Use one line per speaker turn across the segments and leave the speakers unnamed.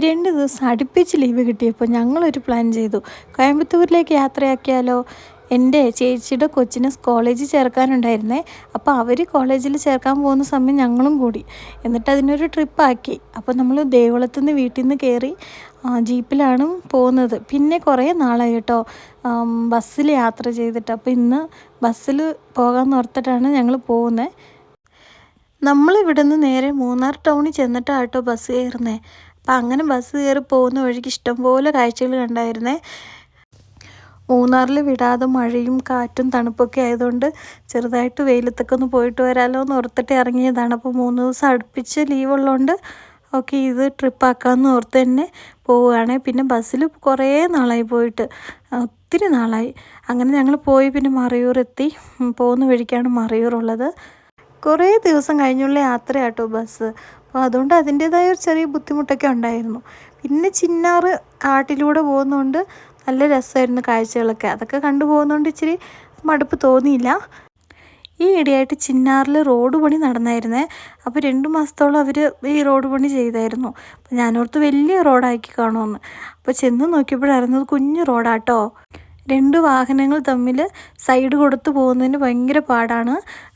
2 ദിവസം അടുപ്പിച്ച് ലീവ് കിട്ടിയപ്പോൾ ഞങ്ങളൊരു പ്ലാൻ ചെയ്തു. കോയമ്പത്തൂരിലേക്ക് യാത്രയാക്കിയാലോ? എൻ്റെ ചേച്ചിയുടെ കൊച്ചിനെ കോളേജിൽ ചേർക്കാനുണ്ടായിരുന്നേ. അപ്പോൾ അവർ കോളേജിൽ ചേർക്കാൻ പോകുന്ന സമയം ഞങ്ങളും കൂടി. എന്നിട്ട് അതിനൊരു ട്രിപ്പാക്കി. അപ്പോൾ നമ്മൾ ദേവളത്തു നിന്ന് വീട്ടിൽ നിന്ന് കയറി ജീപ്പിലാണ് പോകുന്നത്. പിന്നെ കുറേ നാളായി കേട്ടോ ബസ്സിൽ യാത്ര ചെയ്തിട്ട്. അപ്പോൾ ഇന്ന് ബസ്സിൽ പോകാമെന്ന് ഓർത്തിട്ടാണ് ഞങ്ങൾ പോകുന്നത്. നമ്മളിവിടെ നിന്ന് നേരെ മൂന്നാർ ടൗണിൽ ചെന്നിട്ടാണ് കേട്ടോ ബസ് കയറുന്നത്. അപ്പം അങ്ങനെ ബസ് കയറി പോകുന്ന വഴിക്ക് ഇഷ്ടംപോലെ കാഴ്ചകൾ കണ്ടായിരുന്നേ. മൂന്നാറിൽ വിടാതെ മഴയും കാറ്റും തണുപ്പൊക്കെ ആയതുകൊണ്ട് ചെറുതായിട്ട് വെയിലത്തൊക്കെ ഒന്ന് പോയിട്ട് വരാമല്ലോ എന്ന് ഓർത്തിട്ട് ഇറങ്ങിയതാണ്. അപ്പോൾ 3 ദിവസം അടുപ്പിച്ച് ലീവ് ഉള്ളതുകൊണ്ട് ഓക്കെ ഇത് ട്രിപ്പാക്കാമെന്ന് ഓർത്ത് തന്നെ പോവുകയാണ്. പിന്നെ ബസ്സിൽ കുറേ നാളായി പോയിട്ട്, ഒത്തിരി നാളായി. അങ്ങനെ ഞങ്ങൾ പോയി പിന്നെ മറയൂർ എത്തി. പോകുന്ന വഴിക്കാണ് മറയൂറുള്ളത്. കുറേ ദിവസം കഴിഞ്ഞുള്ള യാത്രയാട്ടോ ബസ്. അപ്പോൾ അതുകൊണ്ട് അതിൻ്റേതായ ഒരു ചെറിയ ബുദ്ധിമുട്ടൊക്കെ ഉണ്ടായിരുന്നു. പിന്നെ ചിന്നാർ കാട്ടിലൂടെ പോകുന്നതുകൊണ്ട് നല്ല രസമായിരുന്നു കാഴ്ചകളൊക്കെ. അതൊക്കെ കണ്ടു പോകുന്നതുകൊണ്ട് ഇച്ചിരി മടുപ്പ് തോന്നിയില്ല. ഈ ഇടയായിട്ട് ചിന്നാറിൽ റോഡ് പണി നടന്നായിരുന്നേ. അപ്പോൾ 2 മാസത്തോളം അവർ ഈ റോഡ് പണി ചെയ്തായിരുന്നു. അപ്പോൾ ഞാനോർത്ത് വലിയ റോഡാക്കി കാണുമെന്ന്. അപ്പോൾ ചെന്ന് നോക്കിയപ്പോഴായിരുന്നത് കുഞ്ഞു റോഡാട്ടോ. 2 വാഹനങ്ങൾ തമ്മിൽ സൈഡ് കൊടുത്ത് പോകുന്നതിന് ഭയങ്കര പാടാണ്.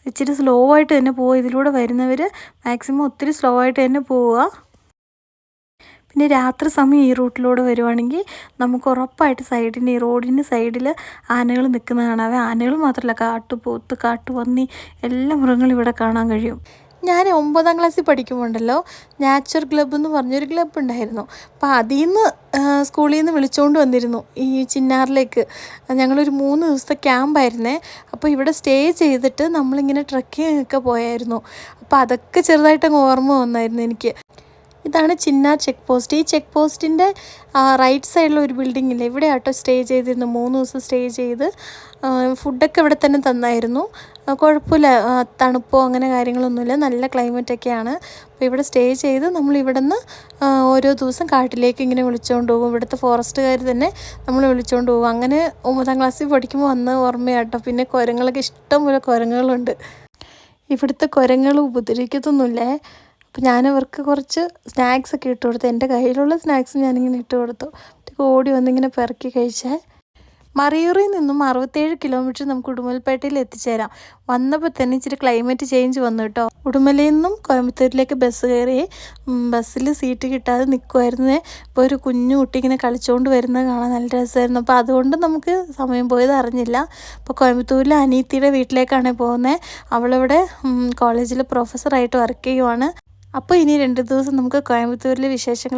ഇച്ചിരി സ്ലോ ആയിട്ട് തന്നെ പോവുക. ഇതിലൂടെ വരുന്നവർ മാക്സിമം ഒത്തിരി സ്ലോ ആയിട്ട് തന്നെ പോവുക. പിന്നെ രാത്രി സമയം ഈ റൂട്ടിലൂടെ വരുവാണെങ്കിൽ നമുക്ക് ഉറപ്പായിട്ട് ഈ റോഡിൻ്റെ സൈഡിൽ ആനകൾ നിൽക്കുന്ന കാണാം. ആനകൾ മാത്രമല്ല, കാട്ടുപോത്ത്, കാട്ടുപന്നി എല്ലാ മൃഗങ്ങളും ഇവിടെ കാണാൻ കഴിയും. ഞാൻ 9ാം ക്ലാസ്സിൽ പഠിക്കുമ്പോണ്ടല്ലോ നാച്ചർ ക്ലബ്ബ് എന്ന് പറഞ്ഞൊരു ക്ലബ്ബ് ഉണ്ടായിരുന്നു. അപ്പോൾ അതിൽ നിന്ന് സ്കൂളിൽ നിന്ന് വിളിച്ചുകൊണ്ട് വന്നിരുന്നു ഈ ചിന്നാറിലേക്ക്. ഞങ്ങളൊരു 3 ദിവസത്തെ ക്യാമ്പായിരുന്നേ. അപ്പോൾ ഇവിടെ സ്റ്റേ ചെയ്തിട്ട് നമ്മളിങ്ങനെ ട്രക്കിംഗ് ഒക്കെ പോയായിരുന്നു. അപ്പോൾ അതൊക്കെ ചെറുതായിട്ടങ്ങ് ഓർമ്മ വന്നായിരുന്നു എനിക്ക്. ഇതാണ് ചിന്നാർ ചെക്ക് പോസ്റ്റ്. ഈ ചെക്ക് പോസ്റ്റിൻ്റെ റൈറ്റ് സൈഡിലുള്ള ഒരു ബിൽഡിംഗ് ഇല്ലേ, ഇവിടെ ആട്ടോ സ്റ്റേ ചെയ്തിരുന്നു. 3 ദിവസം സ്റ്റേ ചെയ്ത് ഫുഡൊക്കെ ഇവിടെ തന്നെ തന്നായിരുന്നു. കുഴപ്പമില്ല, തണുപ്പോ അങ്ങനെ കാര്യങ്ങളൊന്നുമില്ല, നല്ല ക്ലൈമറ്റൊക്കെയാണ്. അപ്പോൾ ഇവിടെ സ്റ്റേ ചെയ്ത് നമ്മളിവിടെ നിന്ന് ഓരോ ദിവസം കാട്ടിലേക്ക് ഇങ്ങനെ വിളിച്ചുകൊണ്ട് പോകും. ഇവിടുത്തെ ഫോറസ്റ്റുകാർ തന്നെ നമ്മൾ വിളിച്ചുകൊണ്ട് പോകും. അങ്ങനെ 9ാം ക്ലാസ്സിൽ പഠിക്കുമ്പോൾ വന്ന ഓർമ്മയാട്ടോ. പിന്നെ കുരങ്ങളൊക്കെ ഇഷ്ടംപോലെ കുരങ്ങുകളുണ്ട്. ഇവിടുത്തെ കുരങ്ങൾ ഉപദ്രവിക്കത്തൊന്നുമില്ലേ. അപ്പോൾ ഞാനവർക്ക് കുറച്ച് സ്നാക്സൊക്കെ ഇട്ട് കൊടുത്തു. എൻ്റെ കയ്യിലുള്ള സ്നാക്സ് ഞാനിങ്ങനെ ഇട്ട് കൊടുത്തു. ഓടി വന്നിങ്ങനെ പെറുക്കി കഴിച്ചേ. മറയൂറിൽ നിന്നും 67 കിലോമീറ്റർ നമുക്ക് ഉടുമൽപേട്ടയിൽ എത്തിച്ചേരാം. വന്നപ്പോൾ തന്നെ ഇച്ചിരി ക്ലൈമറ്റ് ചേഞ്ച് വന്നു കേട്ടോ. ഉടുമലയിൽ നിന്നും കോയമ്പത്തൂരിലേക്ക് ബസ് കയറി. ബസ്സിൽ സീറ്റ് കിട്ടാതെ നിൽക്കുമായിരുന്നേ. ഇപ്പോൾ ഒരു കുഞ്ഞു കുട്ടി ഇങ്ങനെ കളിച്ചുകൊണ്ട് വരുന്നത് കാണാൻ നല്ല രസമായിരുന്നു. അപ്പോൾ അതുകൊണ്ട് നമുക്ക് സമയം പോയത് അറിഞ്ഞില്ല. അപ്പോൾ കോയമ്പത്തൂരിലെ അനീത്തിയുടെ വീട്ടിലേക്കാണ് പോകുന്നത്. അവളിവിടെ കോളേജിൽ പ്രൊഫസറായിട്ട് വർക്ക് ചെയ്യുവാണ്. അപ്പോൾ ഇനി 2 ദിവസം നമുക്ക് കോയമ്പത്തൂരിലെ വിശേഷങ്ങൾ